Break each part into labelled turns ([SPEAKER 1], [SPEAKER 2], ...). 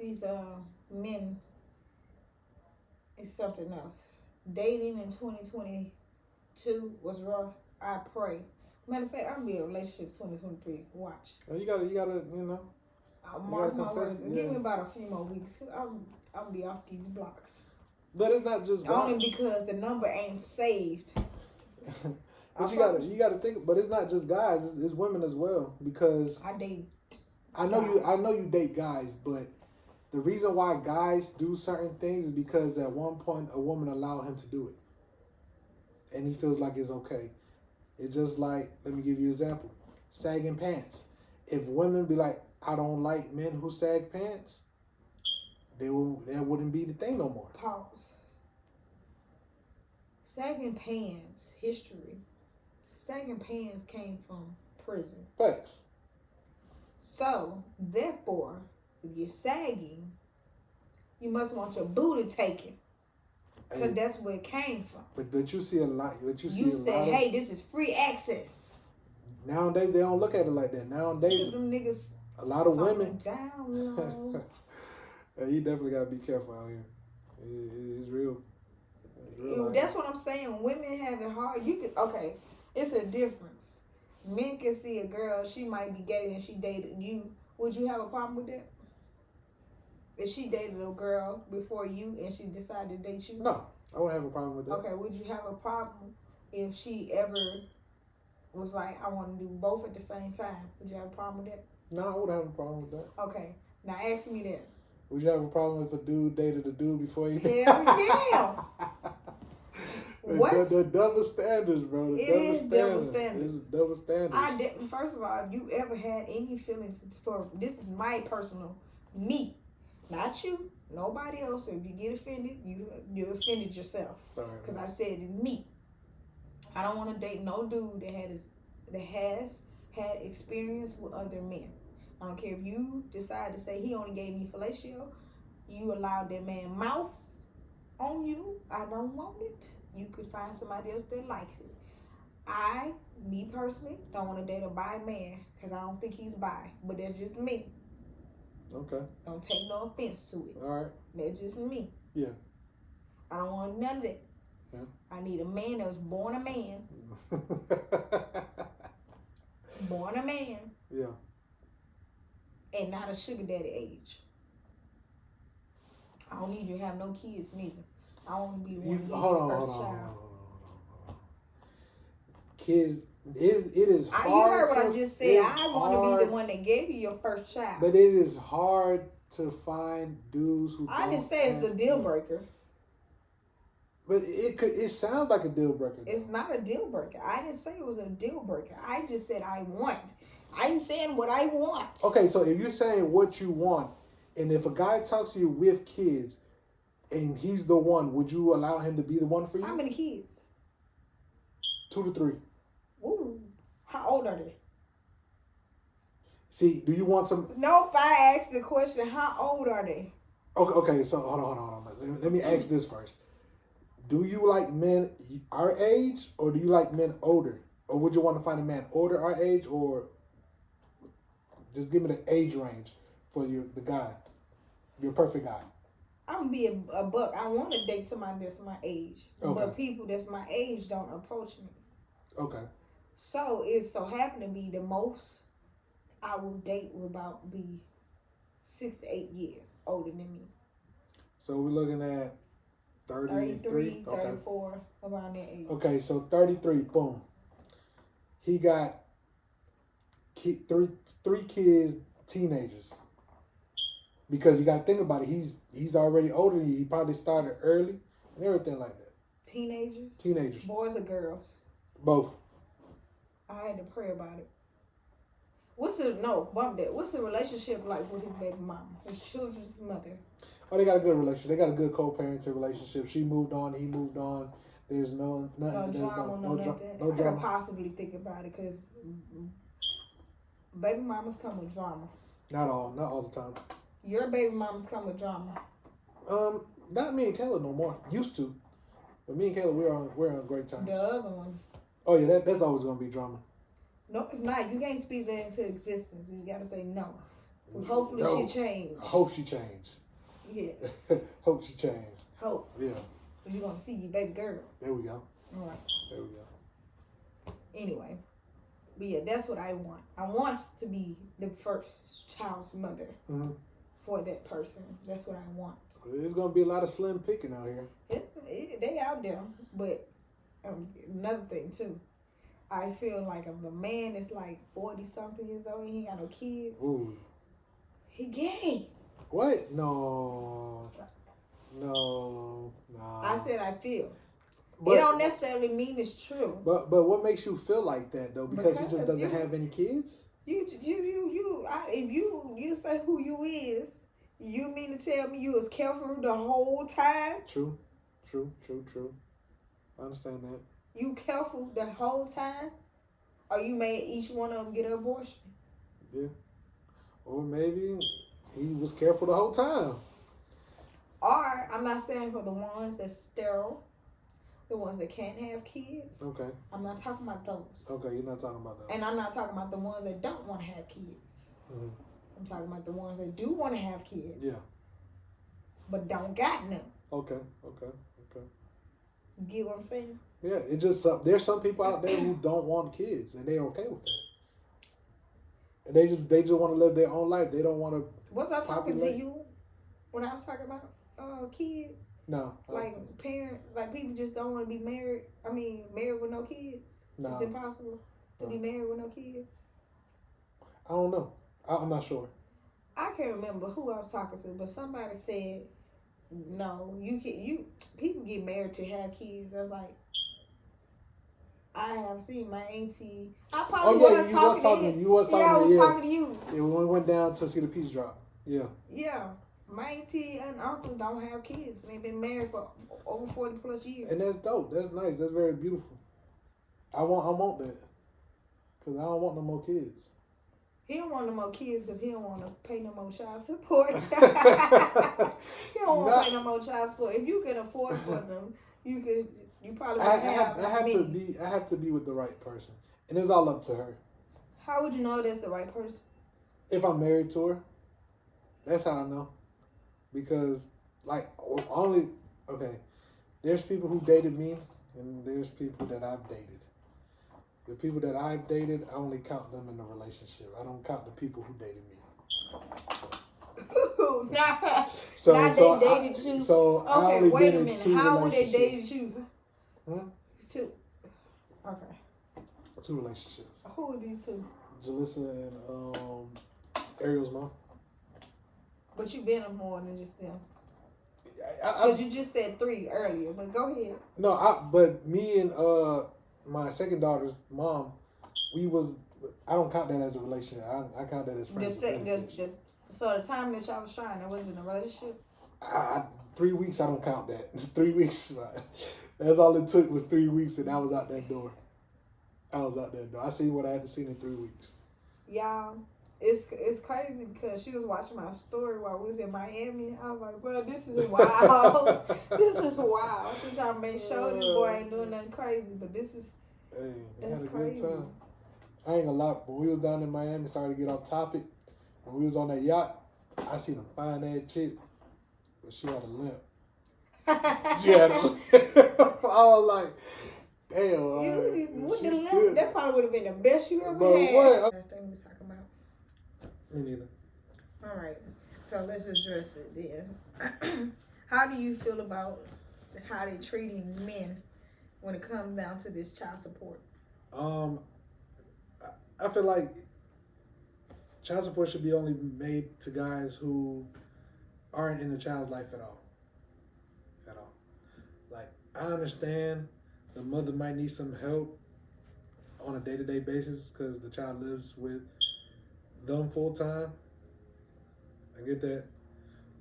[SPEAKER 1] these men is something else. Dating in 2022 was rough. I pray. Matter of fact, I'm gonna be in a relationship 2023. Watch.
[SPEAKER 2] Well, you gotta, you know.
[SPEAKER 1] I'll mark my words. Yeah. Give me about a few more weeks. I'll be off these blocks.
[SPEAKER 2] But it's not just
[SPEAKER 1] only because the number ain't saved.
[SPEAKER 2] But you gotta think. But it's not just guys. It's women as well. Because
[SPEAKER 1] I date.
[SPEAKER 2] I know you date guys, but the reason why guys do certain things is because at one point a woman allowed him to do it, and he feels like it's okay. It's just like, let me give you an example. Sagging pants. If women be like, I don't like men who sag pants, that wouldn't be the thing no more.
[SPEAKER 1] Pause. Sagging pants history. Sagging pants came from prison.
[SPEAKER 2] Facts.
[SPEAKER 1] So, therefore, if you're sagging, you must want your booty taken. Because that's where it came from.
[SPEAKER 2] But you see a lot.
[SPEAKER 1] You said, hey, this is free access.
[SPEAKER 2] Nowadays, they don't look at it like that. Nowadays,
[SPEAKER 1] them niggas
[SPEAKER 2] a lot of women.
[SPEAKER 1] Down low.
[SPEAKER 2] You definitely got to be careful out here. It's real.
[SPEAKER 1] That's what I'm saying. Women have it hard. Okay, it's a difference. Men can see a girl, she might be gay and she dated you. Would you have a problem with that? If she dated a girl before you and she decided to date you?
[SPEAKER 2] No, I wouldn't have a problem with that.
[SPEAKER 1] Okay, would you have a problem if she ever was like, I want to do both at the same time? Would you have a problem with that?
[SPEAKER 2] No, I wouldn't have a problem with that.
[SPEAKER 1] Okay, now ask me that.
[SPEAKER 2] Would you have a problem if a dude dated a dude before you?
[SPEAKER 1] Hell yeah. What?
[SPEAKER 2] The double standards, bro.
[SPEAKER 1] It is double standards.
[SPEAKER 2] It's double standards.
[SPEAKER 1] First of all, if you ever had any feelings for, this is my personal, me, not you, nobody else. If you get offended, you offended yourself. Because I said it's me. I don't want to date no dude that has had experience with other men. I don't care if you decide to say he only gave me fellatio, you allowed that man mouth on you. I don't want it. You could find somebody else that likes it. Me personally, don't want to date a bi man because I don't think he's bi, but that's just me.
[SPEAKER 2] Okay.
[SPEAKER 1] Don't take no offense to it.
[SPEAKER 2] All right.
[SPEAKER 1] That's just me.
[SPEAKER 2] Yeah.
[SPEAKER 1] I don't want none of that. Yeah. I need a man that was born a man. Born a man.
[SPEAKER 2] Yeah.
[SPEAKER 1] And not a sugar daddy age. I don't need you to have no kids neither. I want to be one of your first child.
[SPEAKER 2] Kids, it is hard.
[SPEAKER 1] You heard what I just said. I want to be the one that gave you your first child.
[SPEAKER 2] But it is hard to find dudes who.
[SPEAKER 1] I didn't say it's the deal breaker.
[SPEAKER 2] But it sounds like a deal breaker. Though.
[SPEAKER 1] It's not a deal breaker. I didn't say it was a deal breaker. I just said I want. I'm saying what I want.
[SPEAKER 2] Okay, so if you're saying what you want, and if a guy talks to you with kids, and he's the one, would you allow him to be the one for you?
[SPEAKER 1] How many kids?
[SPEAKER 2] 2 to 3.
[SPEAKER 1] Ooh. How old are they?
[SPEAKER 2] See, do you want some?
[SPEAKER 1] Nope, I asked the question, how old are they?
[SPEAKER 2] Okay, so hold on. Let me ask this first. Do you like men our age, or do you like men older? Or would you want to find a man older our age, or just give me the age range for the guy, your perfect guy?
[SPEAKER 1] I'm gonna be a buck. I want to date somebody that's my age, but people that's my age don't approach me.
[SPEAKER 2] Okay.
[SPEAKER 1] So it so happened to be the most I will date will about be 6 to 8 years older than me.
[SPEAKER 2] So we're looking at 33,
[SPEAKER 1] 34, around that age.
[SPEAKER 2] Okay, so 33, boom. He got three kids, teenagers. Because you got to think about it, he's already older than you. He probably started early and everything like that.
[SPEAKER 1] Teenagers? Boys or girls?
[SPEAKER 2] Both.
[SPEAKER 1] I had to pray about it. What's the relationship like with his baby mama, his children's mother?
[SPEAKER 2] Oh, they got a good relationship. They got a good co-parenting relationship. She moved on, he moved on. There's nothing.
[SPEAKER 1] No drama, no nothing.
[SPEAKER 2] No
[SPEAKER 1] I
[SPEAKER 2] drama.
[SPEAKER 1] could possibly think about it because baby mamas come with drama.
[SPEAKER 2] Not all the time.
[SPEAKER 1] Your baby mamas come with drama.
[SPEAKER 2] Not me and Kayla no more. Used to, but me and Kayla we're on great terms.
[SPEAKER 1] The other one.
[SPEAKER 2] Oh yeah, that's always gonna be drama.
[SPEAKER 1] No, it's not. You can't speak that into existence. You gotta say no. Hopefully
[SPEAKER 2] No.
[SPEAKER 1] she changed.
[SPEAKER 2] I hope she changed.
[SPEAKER 1] Yes.
[SPEAKER 2] Hope she changed.
[SPEAKER 1] Hope.
[SPEAKER 2] Yeah.
[SPEAKER 1] You're gonna see your baby girl.
[SPEAKER 2] There we go.
[SPEAKER 1] All right.
[SPEAKER 2] There we go.
[SPEAKER 1] Anyway, but yeah, that's what I want. I want to be the first child's mother for that person. That's what I want.
[SPEAKER 2] There's gonna be a lot of slim picking out here.
[SPEAKER 1] They out there, but another thing too. I feel like if a man is like 40-something years old and he ain't got no kids,
[SPEAKER 2] Ooh.
[SPEAKER 1] he gay.
[SPEAKER 2] What? No.
[SPEAKER 1] I said I feel.
[SPEAKER 2] But,
[SPEAKER 1] it don't necessarily mean it's true.
[SPEAKER 2] But what makes you feel like that though? Because he just doesn't have any kids?
[SPEAKER 1] If you say who you is, you mean to tell me you was careful the whole time?
[SPEAKER 2] True. I understand that.
[SPEAKER 1] You careful the whole time? Or you made each one of them get an abortion?
[SPEAKER 2] Yeah. Or maybe he was careful the whole time.
[SPEAKER 1] Or, I'm not saying for the ones that's sterile, the ones that can't have kids.
[SPEAKER 2] Okay.
[SPEAKER 1] I'm not talking about those.
[SPEAKER 2] Okay, you're not talking about those.
[SPEAKER 1] And I'm not talking about the ones that don't want to have kids.
[SPEAKER 2] Mm-hmm.
[SPEAKER 1] I'm talking about the ones that do want to have kids.
[SPEAKER 2] Yeah.
[SPEAKER 1] But don't got none.
[SPEAKER 2] Okay.
[SPEAKER 1] You get what I'm saying?
[SPEAKER 2] Yeah, it just there's some people out there who don't want kids and they're okay with that. And they just want to live their own life. They don't want to.
[SPEAKER 1] Was I talking to you when I was talking about kids?
[SPEAKER 2] No.
[SPEAKER 1] Like people just don't want to be married. I mean, married with no kids.
[SPEAKER 2] No.
[SPEAKER 1] Is it possible to be married with no kids?
[SPEAKER 2] I don't know. I'm not sure.
[SPEAKER 1] I can't remember who I was talking to, but somebody said, "No, people get married to have kids." I was like, I have seen my auntie. I probably was talking to you.
[SPEAKER 2] You was talking.
[SPEAKER 1] Yeah, I was talking to you.
[SPEAKER 2] Yeah, when we went down to see the peace drop. Yeah.
[SPEAKER 1] Yeah. My auntie and uncle don't have kids. They've been married for over 40+ years.
[SPEAKER 2] And that's dope. That's nice. That's very beautiful. I want that. Because I don't want no more kids.
[SPEAKER 1] He don't want no more kids because he don't want to pay no more child support. He don't want to pay no more child support. If you can afford for them, you probably wouldn't have me.
[SPEAKER 2] I have to be with the right person. And it's all up to her.
[SPEAKER 1] How would you know that's the right person?
[SPEAKER 2] If I'm married to her, that's how I know. Because, there's people who dated me, and there's people that I've dated. The people that I've dated, I only count them in a relationship. I don't count the people who dated me.
[SPEAKER 1] They dated you.
[SPEAKER 2] So
[SPEAKER 1] okay, wait a minute. How would they dated you? Two. Okay.
[SPEAKER 2] 2 relationships.
[SPEAKER 1] Who are these 2?
[SPEAKER 2] Jalissa and Ariel's mom.
[SPEAKER 1] But you been on more than just them. Because you just said 3 earlier, but go ahead.
[SPEAKER 2] No, but me and my second daughter's mom, I don't count that as a relationship. I count that as friends.
[SPEAKER 1] So the time that y'all was trying, it wasn't a relationship?
[SPEAKER 2] 3 weeks, I don't count that. 3 weeks. That's all it took was 3 weeks, and I was out that door. I seen what I had to see in 3 weeks.
[SPEAKER 1] Y'all, it's crazy because she was watching my story while we was in Miami. I was like, bro, this is wild. This is wild. She trying to make sure this boy ain't doing nothing crazy, but this is that's crazy. Good time.
[SPEAKER 2] I ain't gonna lie, when we was down in Miami, sorry to get off topic, when we was on that yacht, I seen a fine ass chick, but she had a limp. I was like, damn.
[SPEAKER 1] That probably would have been the best you ever had.
[SPEAKER 2] What?
[SPEAKER 1] Last thing we was talking about.
[SPEAKER 2] Me neither.
[SPEAKER 1] All right, so let's address it then. How do you feel about how they treating men when it comes down to this child support?
[SPEAKER 2] I feel like child support should be only made to guys who aren't in the child's life at all. Like, I understand the mother might need some help on a day-to-day basis because the child lives with them full time. I get that.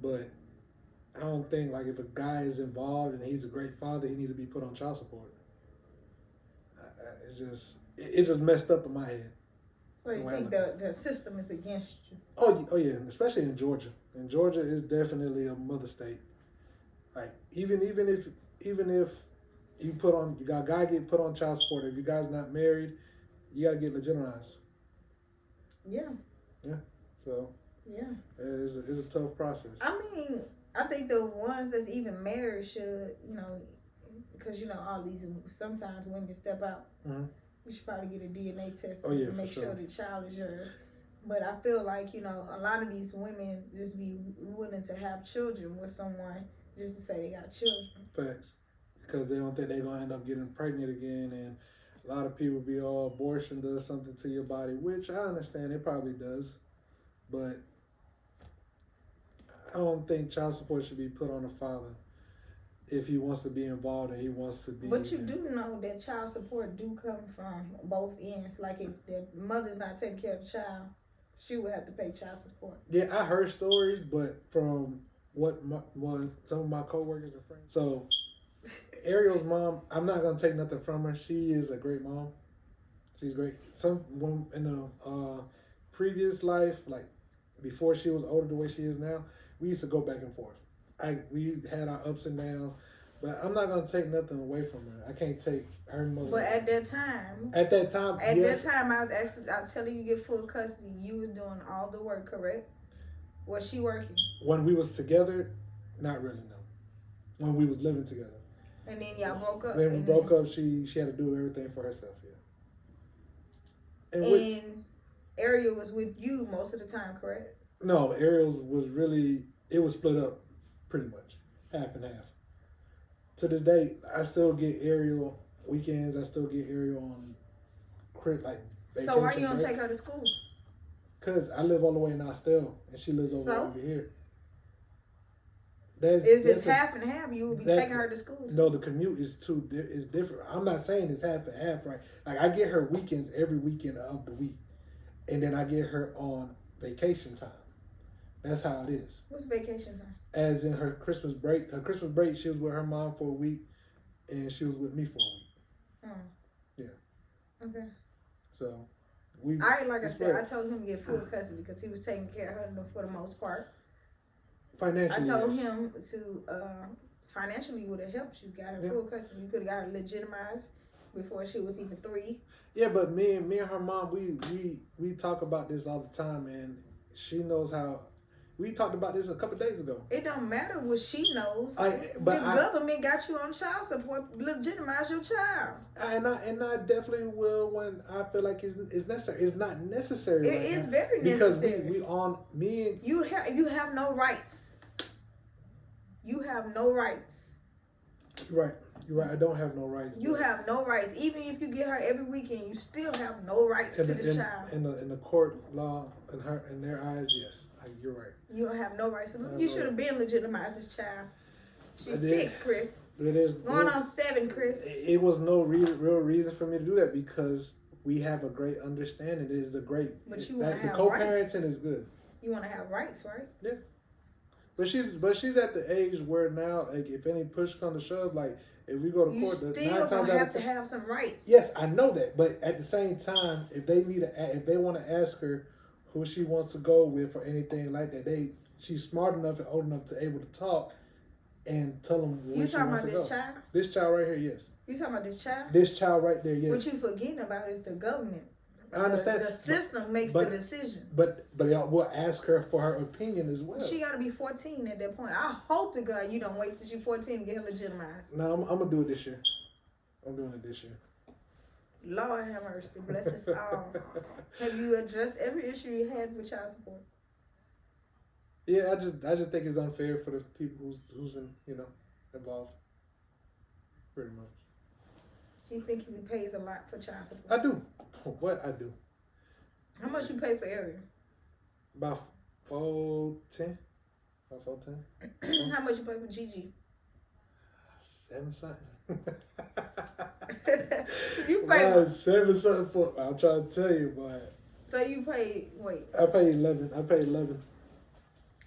[SPEAKER 2] But I don't think, like, if a guy is involved and he's a great father, he need to be put on child support. It's just messed up in my head.
[SPEAKER 1] So you think the system is against you?
[SPEAKER 2] Oh yeah, especially in Georgia. And Georgia is definitely a mother state. Like even if you got a guy get put on child support, if you guys not married, you gotta get legitimized.
[SPEAKER 1] Yeah.
[SPEAKER 2] Yeah. So
[SPEAKER 1] Yeah.
[SPEAKER 2] It's a tough process.
[SPEAKER 1] I mean, I think the ones that's even married should, because all these sometimes women step out.
[SPEAKER 2] Mm-hmm.
[SPEAKER 1] You should probably get a DNA test
[SPEAKER 2] Oh, yeah,
[SPEAKER 1] to make
[SPEAKER 2] for sure
[SPEAKER 1] the child is yours. But I feel like a lot of these women just be willing to have children with someone just to say they got children.
[SPEAKER 2] Facts, because they don't think they're gonna end up getting pregnant again, and a lot of people be all abortion does something to your body, which I understand it probably does, but I don't think child support should be put on a father if he wants to be involved and he wants to be.
[SPEAKER 1] But you do know that child support do come from both ends. Like if the mother's not taking care of the child, she would have to pay child support.
[SPEAKER 2] Yeah, I heard stories, but from what some of my coworkers and friends. So Ariel's mom, I'm not gonna take nothing from her. She is a great mom. She's great. Someone in a previous life, like before she was older the way she is now, we used to go back and forth. We had our ups and downs, but I'm not gonna take nothing away from her. I can't take her mother.
[SPEAKER 1] But at that time,
[SPEAKER 2] yes,
[SPEAKER 1] I was telling you get full custody. You was doing all the work, correct? Was she working?
[SPEAKER 2] When we was together, not really, no. When we was living together.
[SPEAKER 1] And then y'all broke up.
[SPEAKER 2] When we broke up, she had to do everything for herself. Yeah.
[SPEAKER 1] And Ariel was with you most of the time, correct?
[SPEAKER 2] No, Ariel was really, it was split up pretty much, half and half. To this day, I still get Ariel weekends. I still get Ariel on like vacation.
[SPEAKER 1] So why you don't take her to school?
[SPEAKER 2] Because I live all the way in Austell, and she lives over here.
[SPEAKER 1] If it's half and half, you would be taking her to school.
[SPEAKER 2] No, the commute is different. I'm not saying it's half and half, right? Like I get her weekends every weekend of the week, and then I get her on vacation time. That's how it is.
[SPEAKER 1] What's vacation time?
[SPEAKER 2] As in her Christmas break. Her Christmas break, she was with her mom for a week, and she was with me for a week. Yeah.
[SPEAKER 1] Okay.
[SPEAKER 2] So
[SPEAKER 1] I said, I told him to get full custody because he was taking care of her for the most part.
[SPEAKER 2] Financially,
[SPEAKER 1] I told him to financially would have helped you. Got her full custody. You could have got her legitimized before she was even 3.
[SPEAKER 2] Yeah, but me and her mom, we talk about this all the time, and she knows how. We talked about this a couple of days ago.
[SPEAKER 1] It don't matter what she knows. The government got you on child support. Legitimize your child.
[SPEAKER 2] And I definitely will when I feel like it's necessary. It's not necessary.
[SPEAKER 1] It is very necessary
[SPEAKER 2] because we on me. And
[SPEAKER 1] you have no rights. You have no rights.
[SPEAKER 2] You're right. I don't have no rights.
[SPEAKER 1] You have no rights. Even if you get her every weekend, you still have no rights to the child.
[SPEAKER 2] In the court law, in their eyes, yes. You're right. You
[SPEAKER 1] don't have no rights. You should have been legitimized this child. She's 6, Chris. Going on 7, Chris.
[SPEAKER 2] It was no real reason for me to do that because we have a great understanding. It is a great.
[SPEAKER 1] But you want to have
[SPEAKER 2] the co-parenting is good.
[SPEAKER 1] You want to have rights, right?
[SPEAKER 2] Yeah. But she's at the age where now, like, if any push comes to shove, like if we go to court,
[SPEAKER 1] you still gonna have to have some rights.
[SPEAKER 2] Yes, I know that, but at the same time, if they want to ask her who she wants to go with or anything like that, she's smart enough and old enough to able to talk and tell them where she wants to go. You talking about this child? This child right here, yes.
[SPEAKER 1] You talking about this child?
[SPEAKER 2] This child right there, yes.
[SPEAKER 1] What you forgetting about is the government.
[SPEAKER 2] I understand.
[SPEAKER 1] The system makes the decision.
[SPEAKER 2] But we'll ask her for her opinion as well.
[SPEAKER 1] She got to be 14 at that point. I hope to God you don't wait till she's 14 to get her legitimized.
[SPEAKER 2] No, I'm going to do it this year. I'm doing it this year.
[SPEAKER 1] Lord have mercy. Bless us all. Have you addressed every issue you had with child support?
[SPEAKER 2] Yeah, I just think it's unfair for the people who's involved. Pretty much.
[SPEAKER 1] You think he pays a lot for child support?
[SPEAKER 2] I do. What I do.
[SPEAKER 1] How much you pay for Ariel?
[SPEAKER 2] About $410. About $410.
[SPEAKER 1] How much you pay for Gigi?
[SPEAKER 2] $7 something.
[SPEAKER 1] You pay
[SPEAKER 2] $7 something for. I'm trying to tell you, but.
[SPEAKER 1] So you pay
[SPEAKER 2] I pay 11.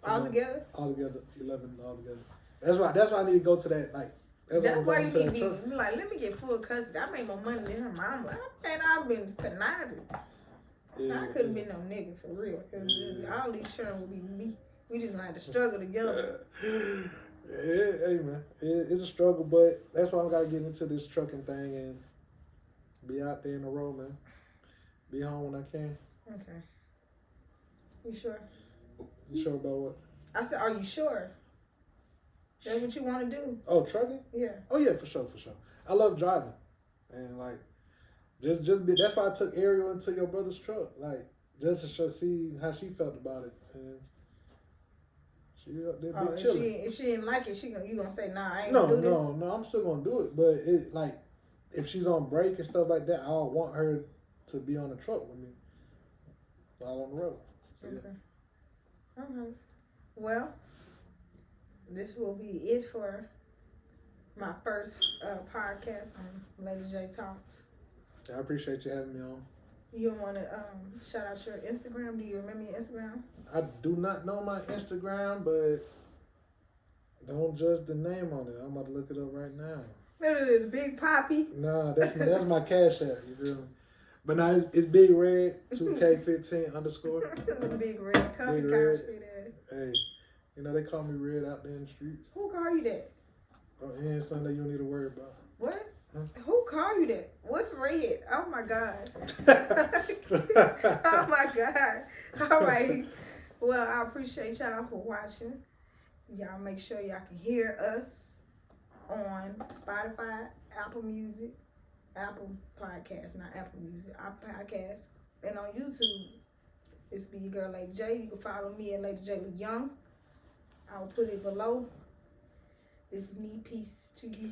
[SPEAKER 1] All together?
[SPEAKER 2] All together, 11 all together. That's why I need to go to that like.
[SPEAKER 1] That's why you need to be like, let me get full custody. I make more money than her mama. And I've been conniving. Yeah, I couldn't be no nigga for real. Because all these children would be me. We just gonna have to struggle together.
[SPEAKER 2] Yeah, hey man. It's a struggle, but that's why I gotta get into this trucking thing and be out there in the road, man. Be home when I can.
[SPEAKER 1] Okay. You sure?
[SPEAKER 2] You sure about what?
[SPEAKER 1] I said, are you sure? That's what you want to do?
[SPEAKER 2] Oh, trucking?
[SPEAKER 1] Yeah.
[SPEAKER 2] Oh yeah, for sure. I love driving, and like, that's why I took Ariel into your brother's truck, like, just to see how she felt about it, and they're big chilling.
[SPEAKER 1] If she didn't like it, you gonna say, nah, I ain't gonna do this?
[SPEAKER 2] No, I'm still gonna do it, but it like, if she's on break and stuff like that, I want her to be on the truck with me, while on the road. So,
[SPEAKER 1] okay. Yeah. All right. Well, this will be it for my first podcast on Lady J Talks.
[SPEAKER 2] I appreciate you having me on.
[SPEAKER 1] You want to shout out your Instagram? Do you remember your Instagram?
[SPEAKER 2] I do not know my Instagram, but don't judge the name on it. I'm about to look it up right now.
[SPEAKER 1] The Big Poppy.
[SPEAKER 2] Nah, that's my cash app. You feel me? But now it's Big Red 2K15 _
[SPEAKER 1] Big Red. Come
[SPEAKER 2] Big
[SPEAKER 1] Red.
[SPEAKER 2] Hey, you know they call me Red out there in the streets.
[SPEAKER 1] Who call you that?
[SPEAKER 2] Oh, it ain't something that you don't need to worry about.
[SPEAKER 1] What?
[SPEAKER 2] Huh?
[SPEAKER 1] Who call you that? What's red? Oh my God. Oh my God. All right. Well, I appreciate y'all for watching. Y'all make sure y'all can hear us on Spotify, Apple Music, Apple Podcasts, not Apple Music, Apple Podcasts, and on YouTube. It's be your girl Lady J. You can follow me at Lady J Young. I will put it below. This is me. Peace to you.